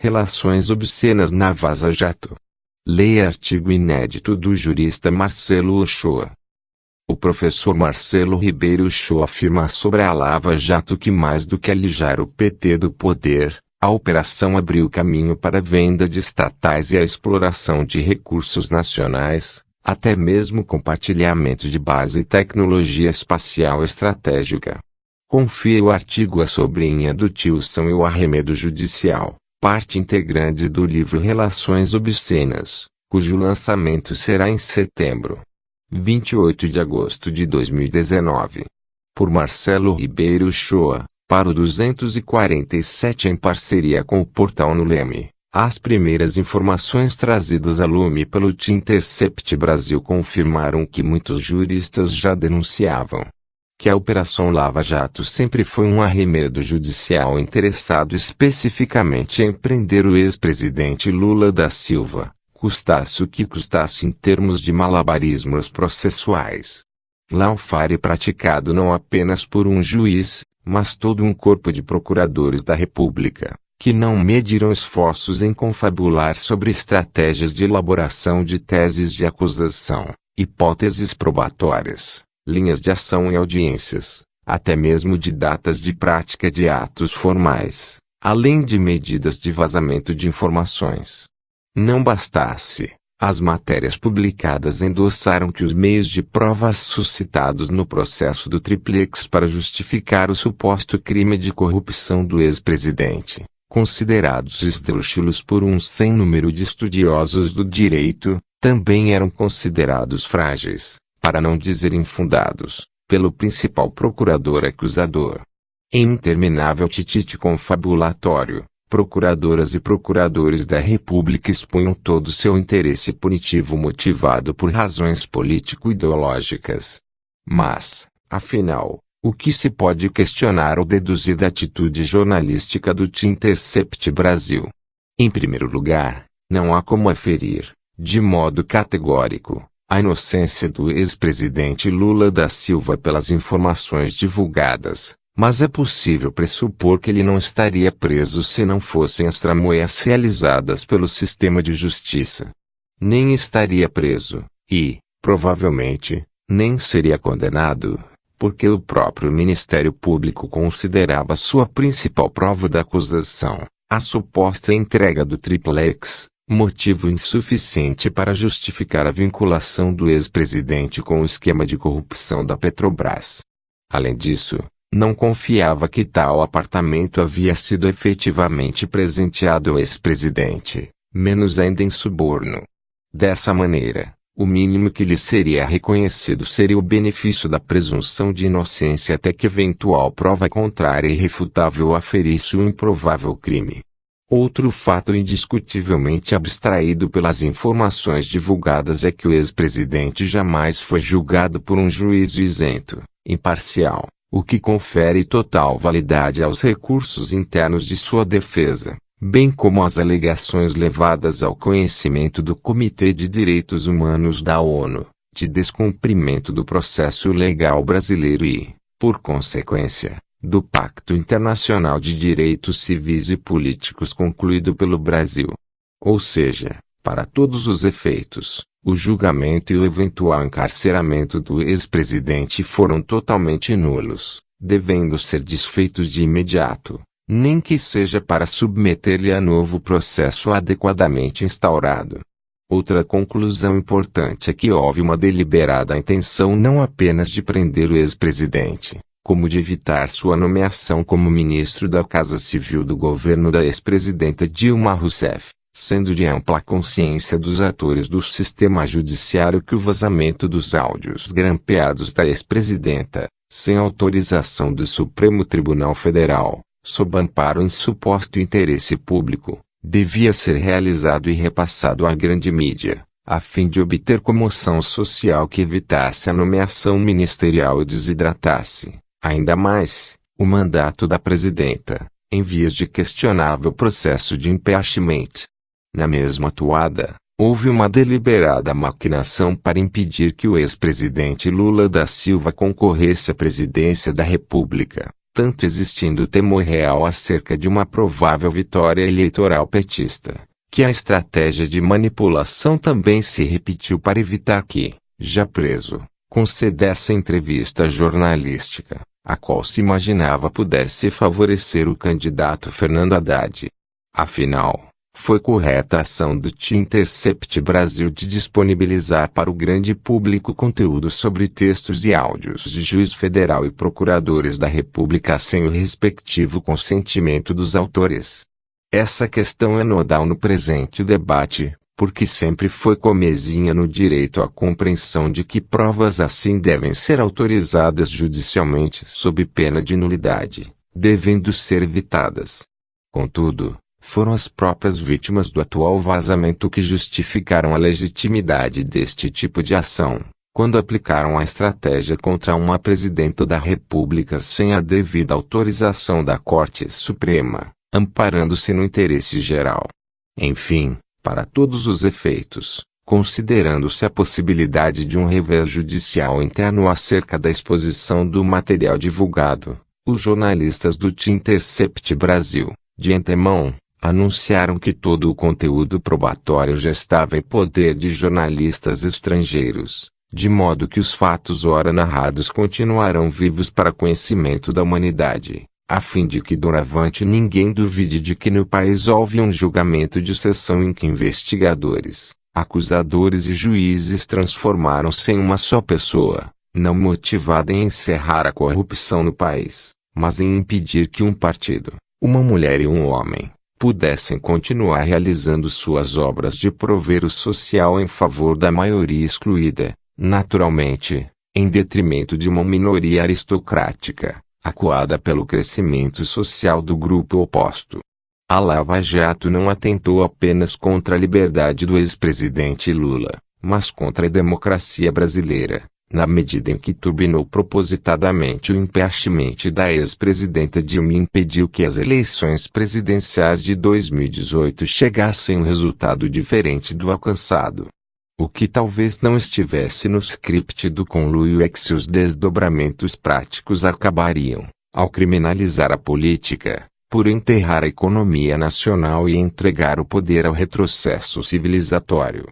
Relações obscenas na Vaza Jato. Leia artigo inédito do jurista Marcelo Uchoa. O professor Marcelo Ribeiro Uchoa afirma sobre a Lava Jato que, mais do que alijar o PT do poder, a operação abriu caminho para a venda de estatais e a exploração de recursos nacionais, até mesmo compartilhamento de base e tecnologia espacial estratégica. Confira o artigo A Sobrinha do Tio São e o Arremedo Judicial, parte integrante do livro Relações Obscenas, cujo lançamento será em setembro. 28 de agosto de 2019. Por Marcelo Ribeiro Uchoa, para o 247 em parceria com o portal Nuleme. As primeiras informações trazidas a lume pelo The Intercept Brasil confirmaram que muitos juristas já denunciavam que a Operação Lava Jato sempre foi um arremedo judicial interessado especificamente em prender o ex-presidente Lula da Silva, custasse o que custasse em termos de malabarismos processuais. Lawfare praticado não apenas por um juiz, mas todo um corpo de procuradores da República, que não mediram esforços em confabular sobre estratégias de elaboração de teses de acusação, hipóteses probatórias, linhas de ação e audiências, até mesmo de datas de prática de atos formais, além de medidas de vazamento de informações. Não bastasse, as matérias publicadas endossaram que os meios de provas suscitados no processo do Triplex para justificar o suposto crime de corrupção do ex-presidente, considerados esdrúxulos por um sem número de estudiosos do direito, também eram considerados frágeis, para não dizer infundados, pelo principal procurador acusador. Em interminável titite confabulatório, procuradoras e procuradores da República expunham todo o seu interesse punitivo motivado por razões político-ideológicas. Mas, afinal, o que se pode questionar ou deduzir da atitude jornalística do The Intercept Brasil? Em primeiro lugar, não há como aferir, de modo categórico, a inocência do ex-presidente Lula da Silva pelas informações divulgadas, mas é possível pressupor que ele não estaria preso se não fossem as tramóias realizadas pelo sistema de justiça. Nem estaria preso, e, provavelmente, nem seria condenado, porque o próprio Ministério Público considerava sua principal prova da acusação, a suposta entrega do Triplex, motivo insuficiente para justificar a vinculação do ex-presidente com o esquema de corrupção da Petrobras. Além disso, não confiava que tal apartamento havia sido efetivamente presenteado ao ex-presidente, menos ainda em suborno. Dessa maneira, o mínimo que lhe seria reconhecido seria o benefício da presunção de inocência até que eventual prova contrária e irrefutável aferisse o improvável crime. Outro fato indiscutivelmente abstraído pelas informações divulgadas é que o ex-presidente jamais foi julgado por um juízo isento, imparcial, o que confere total validade aos recursos internos de sua defesa, bem como às alegações levadas ao conhecimento do Comitê de Direitos Humanos da ONU, de descumprimento do processo legal brasileiro e, por consequência, do Pacto Internacional de Direitos Civis e Políticos concluído pelo Brasil. Ou seja, para todos os efeitos, o julgamento e o eventual encarceramento do ex-presidente foram totalmente nulos, devendo ser desfeitos de imediato, nem que seja para submeter-lhe a novo processo adequadamente instaurado. Outra conclusão importante é que houve uma deliberada intenção não apenas de prender o ex-presidente, como de evitar sua nomeação como ministro da Casa Civil do governo da ex-presidenta Dilma Rousseff, sendo de ampla consciência dos atores do sistema judiciário que o vazamento dos áudios grampeados da ex-presidenta, sem autorização do Supremo Tribunal Federal, sob amparo em suposto interesse público, devia ser realizado e repassado à grande mídia, a fim de obter comoção social que evitasse a nomeação ministerial e desidratasse, ainda mais, o mandato da presidenta, em vias de questionável processo de impeachment. Na mesma toada, houve uma deliberada maquinação para impedir que o ex-presidente Lula da Silva concorresse à presidência da República, tanto existindo temor real acerca de uma provável vitória eleitoral petista, que a estratégia de manipulação também se repetiu para evitar que, já preso, concedesse entrevista jornalística, a qual se imaginava pudesse favorecer o candidato Fernando Haddad. Afinal, foi correta a ação do The Intercept Brasil de disponibilizar para o grande público conteúdo sobre textos e áudios de juiz federal e procuradores da República sem o respectivo consentimento dos autores. Essa questão é nodal no presente debate, porque sempre foi comezinha no direito à compreensão de que provas assim devem ser autorizadas judicialmente sob pena de nulidade, devendo ser evitadas. Contudo, foram as próprias vítimas do atual vazamento que justificaram a legitimidade deste tipo de ação, quando aplicaram a estratégia contra uma presidenta da República sem a devida autorização da Corte Suprema, amparando-se no interesse geral. Enfim, para todos os efeitos, considerando-se a possibilidade de um revés judicial interno acerca da exposição do material divulgado, os jornalistas do The Intercept Brasil, de antemão, anunciaram que todo o conteúdo probatório já estava em poder de jornalistas estrangeiros, de modo que os fatos ora narrados continuarão vivos para conhecimento da humanidade, a fim de que doravante ninguém duvide de que no país houve um julgamento de sessão em que investigadores, acusadores e juízes transformaram-se em uma só pessoa, não motivada em encerrar a corrupção no país, mas em impedir que um partido, uma mulher e um homem, pudessem continuar realizando suas obras de prover o social em favor da maioria excluída, naturalmente, em detrimento de uma minoria aristocrática, acuada pelo crescimento social do grupo oposto. A Lava Jato não atentou apenas contra a liberdade do ex-presidente Lula, mas contra a democracia brasileira, na medida em que turbinou propositadamente o impeachment da ex-presidenta Dilma e impediu que as eleições presidenciais de 2018 chegassem a um resultado diferente do alcançado. O que talvez não estivesse no script do conluio é que seus desdobramentos práticos acabariam, ao criminalizar a política, por enterrar a economia nacional e entregar o poder ao retrocesso civilizatório.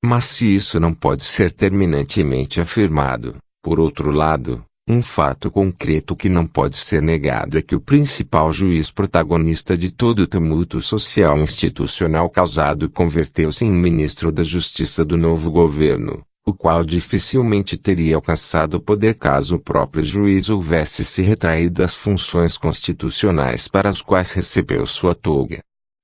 Mas se isso não pode ser terminantemente afirmado, por outro lado, um fato concreto que não pode ser negado é que o principal juiz protagonista de todo o tumulto social e institucional causado converteu-se em ministro da Justiça do novo governo, o qual dificilmente teria alcançado o poder caso o próprio juiz houvesse se retraído às funções constitucionais para as quais recebeu sua toga.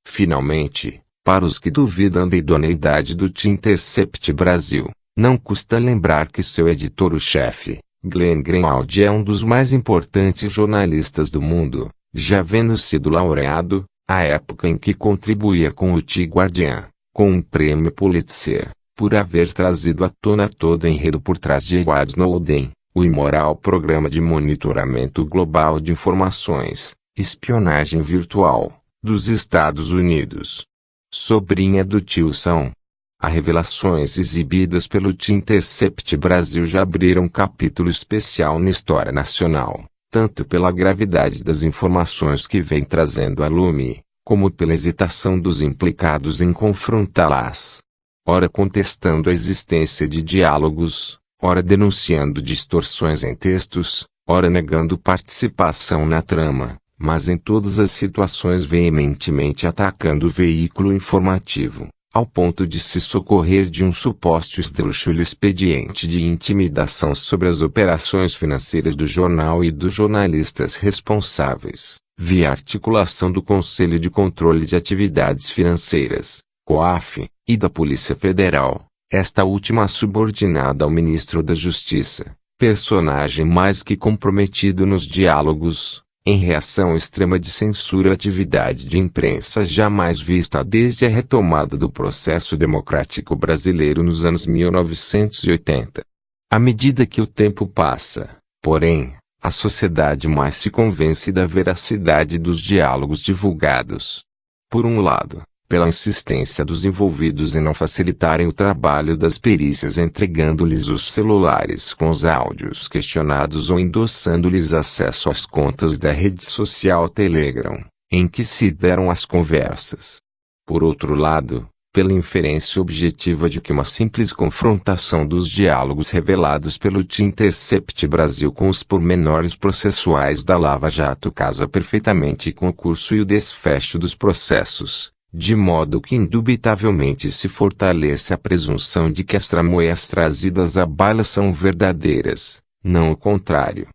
Finalmente, para os que duvidam da idoneidade do The Intercept Brasil, não custa lembrar que seu editor-chefe, Glenn Greenwald, é um dos mais importantes jornalistas do mundo, já havendo sido laureado, à época em que contribuía com o The Guardian, com um prêmio Pulitzer, por haver trazido à tona todo o enredo por trás de Edward Snowden, o imoral programa de monitoramento global de informações, espionagem virtual, dos Estados Unidos. Sobrinha do tio Sam. As revelações exibidas pelo The Intercept Brasil já abriram um capítulo especial na história nacional, tanto pela gravidade das informações que vem trazendo a lume, como pela hesitação dos implicados em confrontá-las. Ora contestando a existência de diálogos, ora denunciando distorções em textos, ora negando participação na trama, mas em todas as situações veementemente atacando o veículo informativo, ao ponto de se socorrer de um suposto esdrúxulo expediente de intimidação sobre as operações financeiras do jornal e dos jornalistas responsáveis, via articulação do Conselho de Controle de Atividades Financeiras, COAF, e da Polícia Federal, esta última subordinada ao ministro da Justiça, personagem mais que comprometido nos diálogos, em reação extrema de censura à atividade de imprensa jamais vista desde a retomada do processo democrático brasileiro nos anos 1980. À medida que o tempo passa, porém, a sociedade mais se convence da veracidade dos diálogos divulgados. Por um lado, pela insistência dos envolvidos em não facilitarem o trabalho das perícias entregando-lhes os celulares com os áudios questionados ou endossando-lhes acesso às contas da rede social Telegram, em que se deram as conversas. Por outro lado, pela inferência objetiva de que uma simples confrontação dos diálogos revelados pelo The Intercept Brasil com os pormenores processuais da Lava Jato casa perfeitamente com o curso e o desfecho dos processos, de modo que indubitavelmente se fortalece a presunção de que as tramóias trazidas à baila são verdadeiras, não o contrário.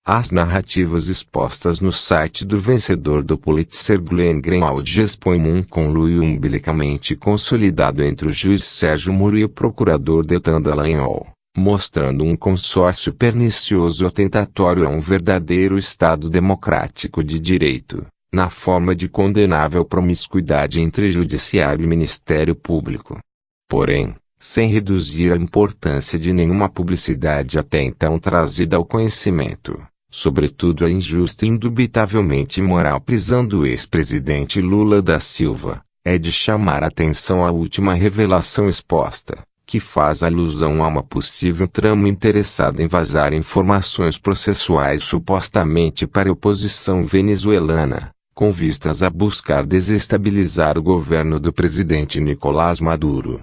As narrativas expostas no site do vencedor do Pulitzer Glenn Greenwald expõem um conluio umbilicamente consolidado entre o juiz Sérgio Moro e o procurador Deltan Dallagnol, mostrando um consórcio pernicioso atentatório a um verdadeiro Estado democrático de direito, na forma de condenável promiscuidade entre Judiciário e Ministério Público. Porém, sem reduzir a importância de nenhuma publicidade até então trazida ao conhecimento, sobretudo a injusta e indubitavelmente imoral prisão do ex-presidente Lula da Silva, é de chamar a atenção a última revelação exposta, que faz alusão a uma possível trama interessada em vazar informações processuais supostamente para a oposição venezuelana, com vistas a buscar desestabilizar o governo do presidente Nicolás Maduro.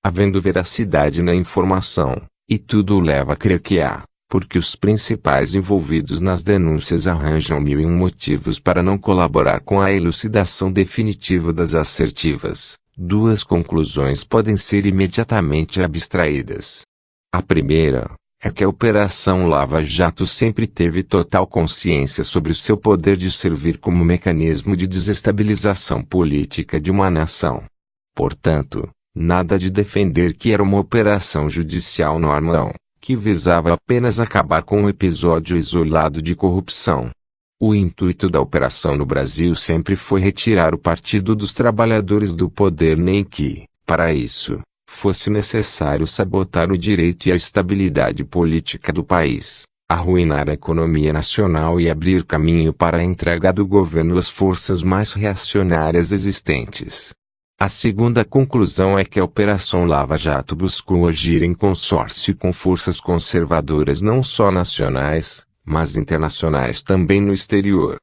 Havendo veracidade na informação, e tudo leva a crer que há, porque os principais envolvidos nas denúncias arranjam 1001 motivos para não colaborar com a elucidação definitiva das assertivas, duas conclusões podem ser imediatamente abstraídas. A primeira é que a Operação Lava Jato sempre teve total consciência sobre o seu poder de servir como mecanismo de desestabilização política de uma nação. Portanto, nada de defender que era uma operação judicial normal, que visava apenas acabar com um episódio isolado de corrupção. O intuito da operação no Brasil sempre foi retirar o Partido dos Trabalhadores do poder, nem que, para isso, fosse necessário sabotar o direito e a estabilidade política do país, arruinar a economia nacional e abrir caminho para a entrega do governo às forças mais reacionárias existentes. A segunda conclusão é que a Operação Lava Jato buscou agir em consórcio com forças conservadoras não só nacionais, mas internacionais também no exterior.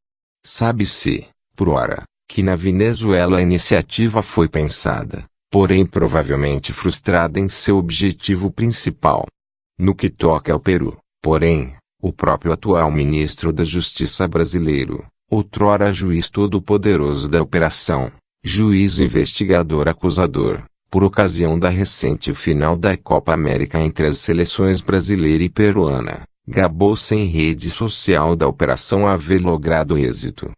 Sabe-se, por ora, que na Venezuela a iniciativa foi pensada, porém provavelmente frustrada em seu objetivo principal. No que toca ao Peru, porém, o próprio atual ministro da Justiça brasileiro, outrora juiz todo-poderoso da operação, juiz investigador acusador, por ocasião da recente final da Copa América entre as seleções brasileira e peruana, gabou-se em rede social da operação haver logrado êxito.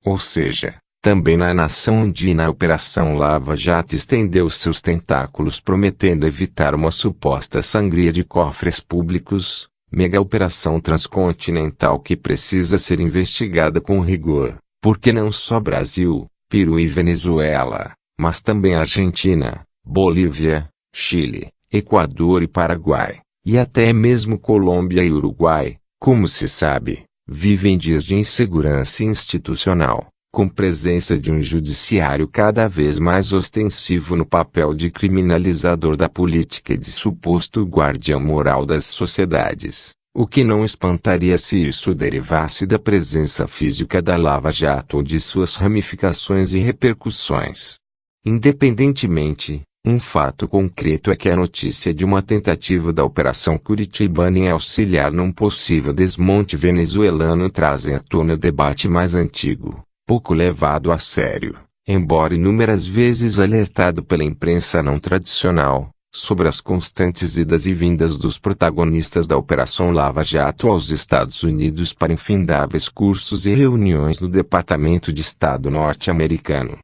Ou seja, também na nação andina a Operação Lava Jato estendeu seus tentáculos prometendo evitar uma suposta sangria de cofres públicos, mega operação transcontinental que precisa ser investigada com rigor, porque não só Brasil, Peru e Venezuela, mas também Argentina, Bolívia, Chile, Equador e Paraguai, e até mesmo Colômbia e Uruguai, como se sabe, vivem dias de insegurança institucional, com presença de um judiciário cada vez mais ostensivo no papel de criminalizador da política e de suposto guardião moral das sociedades. O que não espantaria se isso derivasse da presença física da Lava Jato ou de suas ramificações e repercussões. Independentemente, um fato concreto é que a notícia de uma tentativa da Operação Curitibana em auxiliar num possível desmonte venezuelano trazem à tona o debate mais antigo, pouco levado a sério, embora inúmeras vezes alertado pela imprensa não tradicional, sobre as constantes idas e vindas dos protagonistas da Operação Lava Jato aos Estados Unidos para infindáveis cursos e reuniões no Departamento de Estado norte-americano.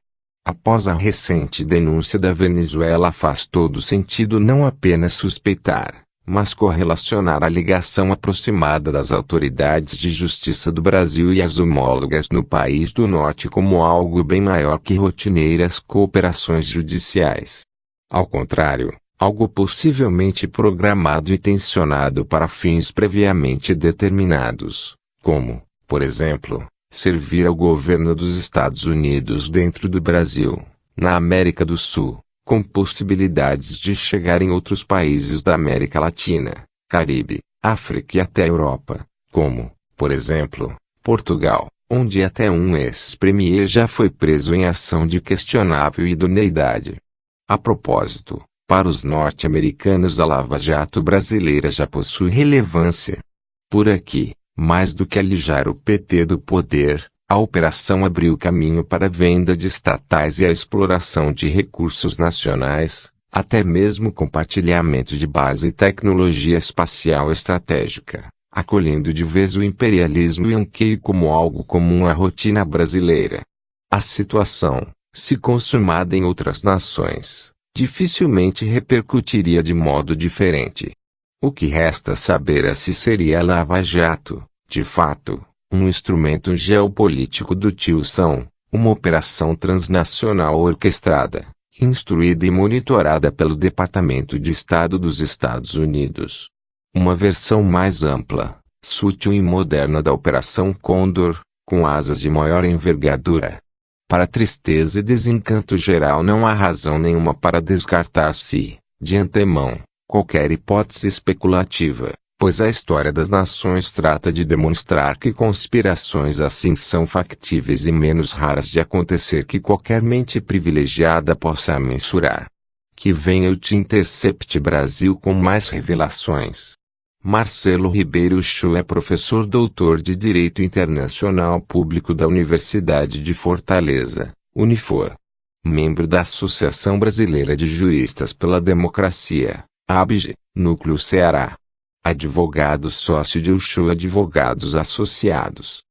Após a recente denúncia da Venezuela faz todo sentido não apenas suspeitar, mas correlacionar a ligação aproximada das autoridades de justiça do Brasil e as homólogas no país do norte como algo bem maior que rotineiras cooperações judiciais. Ao contrário, algo possivelmente programado e tensionado para fins previamente determinados, como, por exemplo, servir ao governo dos Estados Unidos dentro do Brasil, na América do Sul, com possibilidades de chegar em outros países da América Latina, Caribe, África e até Europa, como, por exemplo, Portugal, onde até um ex-premier já foi preso em ação de questionável idoneidade. A propósito, para os norte-americanos a Lava Jato brasileira já possui relevância. Por aqui, mais do que alijar o PT do poder, a operação abriu caminho para a venda de estatais e a exploração de recursos nacionais, até mesmo compartilhamento de base e tecnologia espacial estratégica, acolhendo de vez o imperialismo yanqui como algo comum à rotina brasileira. A situação, se consumada em outras nações, dificilmente repercutiria de modo diferente. O que resta saber é se seria a Lava Jato, de fato, um instrumento geopolítico do tio Sam, uma operação transnacional orquestrada, instruída e monitorada pelo Departamento de Estado dos Estados Unidos. Uma versão mais ampla, sutil e moderna da Operação Condor, com asas de maior envergadura. Para tristeza e desencanto geral não há razão nenhuma para descartar-se, de antemão, qualquer hipótese especulativa, pois a história das nações trata de demonstrar que conspirações assim são factíveis e menos raras de acontecer que qualquer mente privilegiada possa mensurar. Que venha o Te Intercept Brasil com mais revelações. Marcelo Ribeiro Shoa é professor doutor de Direito Internacional Público da Universidade de Fortaleza, Unifor. Membro da Associação Brasileira de Juristas pela Democracia, ABG, Núcleo Ceará. Advogado sócio de Uchoa Advogados Associados.